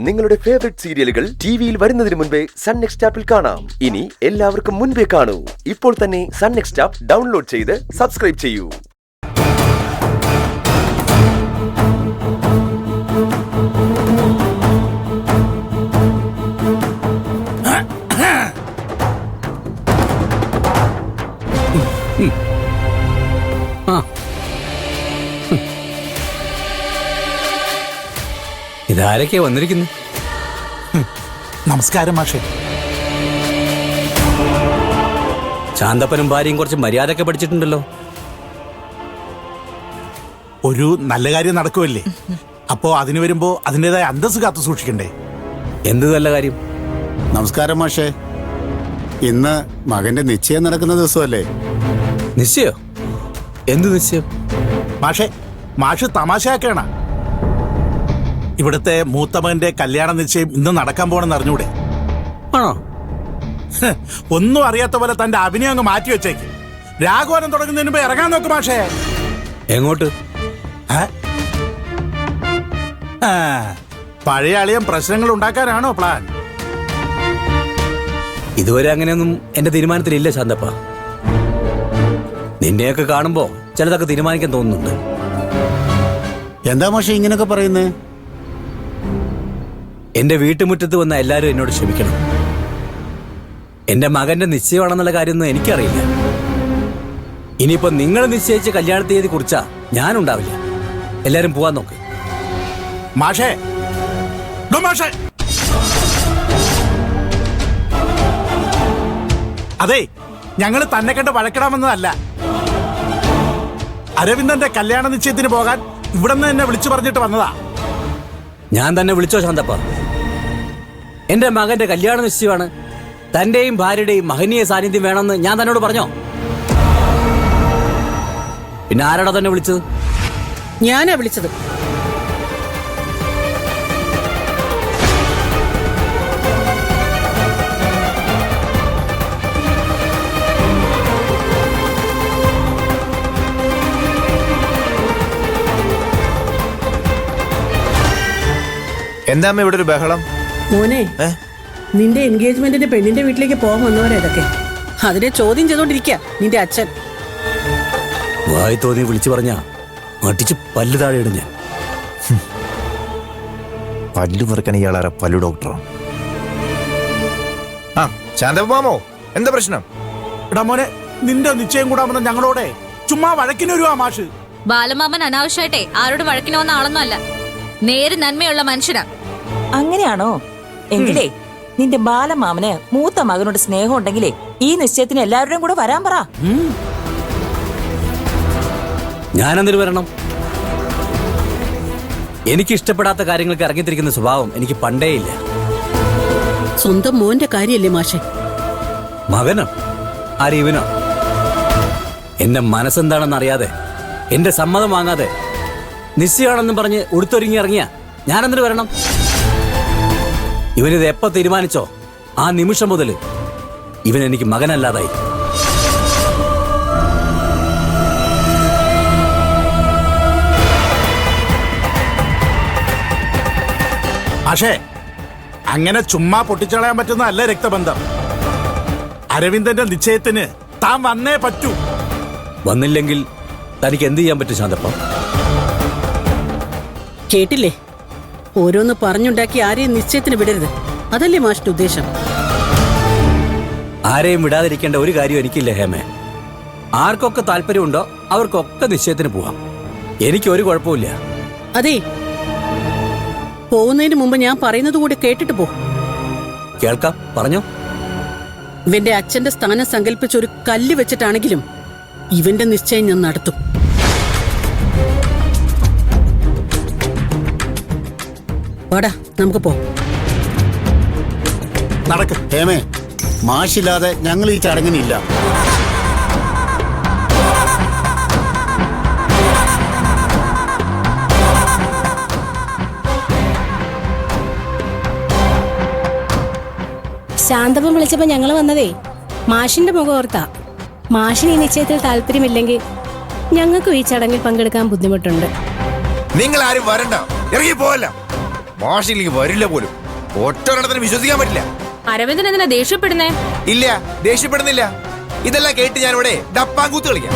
നിങ്ങളുടെ ഫേവറേറ്റ് സീരിയലുകൾ ടിവിയിൽ വരുന്നതിന് മുൻപേ സൺ നെക്സ്റ്റ് ആപ്പിൽ കാണാം. ഇനി എല്ലാവർക്കും മുൻപേ കാണൂ. ഇപ്പോൾ തന്നെ സൺ നെക്സ്റ്റ് ആപ്പ് ഡൗൺലോഡ് ചെയ്ത് സബ്സ്ക്രൈബ് ചെയ്യൂ. ഇതാരൊക്കെയാ വന്നിരിക്കുന്നു? നമസ്കാരം മാഷേ. ശാന്തപ്പനും ഭാര്യയും കുറച്ച് മര്യാദയൊക്കെ പഠിച്ചിട്ടുണ്ടല്ലോ. ഒരു നല്ല കാര്യം നടക്കുമല്ലേ, അപ്പോ അതിന് വരുമ്പോ അതിൻ്റെതായ അന്തസ് കാത്തു സൂക്ഷിക്കണ്ടേ. എന്ത് നല്ല കാര്യം? നമസ്കാരം മാഷേ. ഇന്ന് മകന്റെ നിശ്ചയം നടക്കുന്ന ദിവസമല്ലേ? നിശ്ചയോ? എന്ത് നിശ്ചയം? മാഷ് തമാശയാക്കണ. ഇവിടുത്തെ മൂത്തമകന്റെ കല്യാണ നിശ്ചയം ഇന്ന് നടക്കാൻ പോണെന്ന് അറിഞ്ഞൂടെ? ആണോ? ഒന്നും അറിയാത്ത പോലെ തന്റെ അഭിനയം അങ്ങ് മാറ്റി വെച്ചേക്ക്. രാഘവനം തുടങ്ങുന്നതിന് മുമ്പ് ഇറങ്ങാൻ നോക്ക് മാഷേ. എങ്ങോട്ട്? പഴയ അളിയൻ പ്രശ്നങ്ങൾ ഉണ്ടാക്കാനാണോ പ്ലാൻ? ഇതുവരെ അങ്ങനെയൊന്നും എന്റെ തീരുമാനത്തിലില്ല ശാന്തപ്പ. നിന്നെയൊക്കെ കാണുമ്പോ ചിലതൊക്കെ തീരുമാനിക്കാൻ തോന്നുന്നുണ്ട്. എന്താ മാഷേ ഇങ്ങനൊക്കെ പറയുന്നേ? എന്റെ വീട്ടുമുറ്റത്ത് വന്ന എല്ലാവരും എന്നോട് ക്ഷമിക്കണം. എന്റെ മകന്റെ നിശ്ചയമാണെന്നുള്ള കാര്യമൊന്നും എനിക്കറിയില്ല. ഇനിയിപ്പോ നിങ്ങൾ നിശ്ചയിച്ച കല്യാണ തീയതി കുറിച്ചാ ഞാനുണ്ടാവില്ല. എല്ലാരും പോവാൻ നോക്ക്. മാഷേ, അതെ, ഞങ്ങൾ തന്നെ കണ്ട് വഴക്കിടാമെന്നതല്ല. അരവിന്ദന്റെ കല്യാണ നിശ്ചയത്തിന് പോകാൻ ഇവിടെ നിന്ന് എന്നെ വിളിച്ചു പറഞ്ഞിട്ട് വന്നതാ. ഞാൻ തന്നെ വിളിച്ചോ ശാന്തപ്പ? എന്റെ മകന്റെ കല്യാണ നിശ്ചയമാണ്. തന്റെയും ഭാര്യയുടെയും മഹനീയ സാന്നിധ്യം വേണമെന്ന് ഞാൻ തന്നോട് പറഞ്ഞോ? പിന്നെ ആരാടാ തന്നെ വിളിച്ചത്? ഞാനാ വിളിച്ചത്. എന്താ അമ്മ ഇവിടെ ഒരു ബഹളം? മോനെ, നിന്റെ എൻഗേജ്മെന്റിന്റെ പെണ്ണിന്റെ വീട്ടിലേക്ക് പോകാൻ വന്നവരാ ഇതൊക്കെ. അതിനെ ചോദ്യം ചെയ്തോണ്ടിരിക്കുക നിന്റെ അച്ഛൻ. വായി തോന്നി വിളിച്ചു പറഞ്ഞ അടിച്ച് പല്ല് താഴെ ഇടും ഞാൻ. പല്ലു മുറുക്കാൻ ഇയാളാര പല്ലു ഡോക്ടറോ? ആ ശാന്തമാമോ, എന്താ പ്രശ്നം? എടാ മോനെ, നിന്റെ നിശ്ചയം കൂടാമെന്ന് ഞങ്ങളോടെ ചുമ്മാ വഴക്കിന് വരുവാ മാഷ്. ബാലമാമൻ അനാവശ്യമായിട്ടെ ആരോട് വഴക്കിന് വന്ന ആളൊന്നും അല്ല. നേര് നന്മയുള്ള മനുഷ്യനാ. അങ്ങനെയാണോ? എങ്കിലേ നിന്റെ ബാലമാമന് മൂത്ത മകനോട് സ്നേഹം ഉണ്ടെങ്കിലേ ഈ നിശ്ചയത്തിന് എല്ലാവരുടെയും കൂടെ വരാൻ പറ. ഞാനെന്തിനു വരണം? എനിക്ക് ഇഷ്ടപ്പെടാത്ത കാര്യങ്ങൾക്ക് ഇറങ്ങിത്തിരിക്കുന്ന സ്വഭാവം എനിക്ക് പണ്ടേ ഇല്ല. സ്വന്തം മോന്റെ കാര്യല്ലേ മാഷെ? മകനോ? ആര് ഇവനോ? എന്റെ മനസ്സെന്താണെന്ന് അറിയാതെ, എന്റെ സമ്മതം വാങ്ങാതെ നിശ്ചയമാണെന്നും പറഞ്ഞ് ഉടുത്തൊരുങ്ങി ഇറങ്ങിയ ഞാനെന്തിനു വരണം? ഇവനിത് എപ്പോ തീരുമാനിച്ചോ ആ നിമിഷം മുതൽ ഇവൻ എനിക്ക് മകനല്ലാതായി. പക്ഷേ അങ്ങനെ ചുമ്മാ പൊട്ടിച്ചളയാൻ പറ്റുന്നതല്ല രക്തബന്ധം. അരവിന്ദന്റെ നിശ്ചയത്തിന് താൻ വന്നേ പറ്റൂ. വന്നില്ലെങ്കിൽ തനിക്ക് എന്ത് ചെയ്യാൻ പറ്റും ശാന്തപ്പ? കേട്ടില്ലേ? ഓരോന്ന് പറഞ്ഞുണ്ടാക്കി ആരെയും നിശ്ചയത്തിന് വിടരുത്. അതല്ലേ മാഷിന്റെ ഉദ്ദേശം? ആരെയും വിടാതിരിക്കേണ്ട ഒരു കാര്യം എനിക്കില്ല ഹേമേ. ആർക്കൊക്കെ താല്പര്യമുണ്ടോ അവർക്കൊക്കെ നിശ്ചയത്തിന് പോവാം. എനിക്ക് ഒരു കുഴപ്പമില്ല. അതെ, പോകുന്നതിന് മുമ്പ് ഞാൻ പറയുന്നത് കൂടി കേട്ടിട്ട് പോ. കേൾക്കാം, പറഞ്ഞോ. ഇവന്റെ അച്ഛന്റെ സ്ഥാനം സങ്കല്പിച്ച് ഒരു കല്ല് വെച്ചിട്ടാണെങ്കിലും ഇവന്റെ നിശ്ചയം ഞാൻ നടത്തും. വാടാ, നമുക്ക് പോ. നടക്ക്. ഹേമേ, മാഷില്ലാതെ ഞങ്ങൾ ഈ ചടങ്ങിനില്ല. ശാന്തപ്പം വിളിച്ചപ്പോ ഞങ്ങൾ വന്നതേ മാഷിന്റെ മുഖം ഓർത്താ. മാഷിന് ഈ നിശ്ചയത്തിൽ താല്പര്യമില്ലെങ്കിൽ ഞങ്ങൾക്കും ഈ ചടങ്ങിൽ പങ്കെടുക്കാൻ ബുദ്ധിമുട്ടുണ്ട്. നിങ്ങൾ ആരും വരണ്ട, ഇറങ്ങി പോവല്ല. മാഷിലേക്ക് വരില്ല പോലും. ഒറ്റൊരെണ്ണത്തിന് വിശ്വസിക്കാൻ പറ്റില്ല. അരവിന്ദൻ എന്തിനാ ദേഷ്യപ്പെടുന്നേ? ഇല്ല, ദേഷ്യപ്പെടുന്നില്ല. ഇതെല്ലാം കേട്ട് ഞാൻ ഇവിടെ ഡപ്പാങ്കൂത്ത് കളിക്കാം.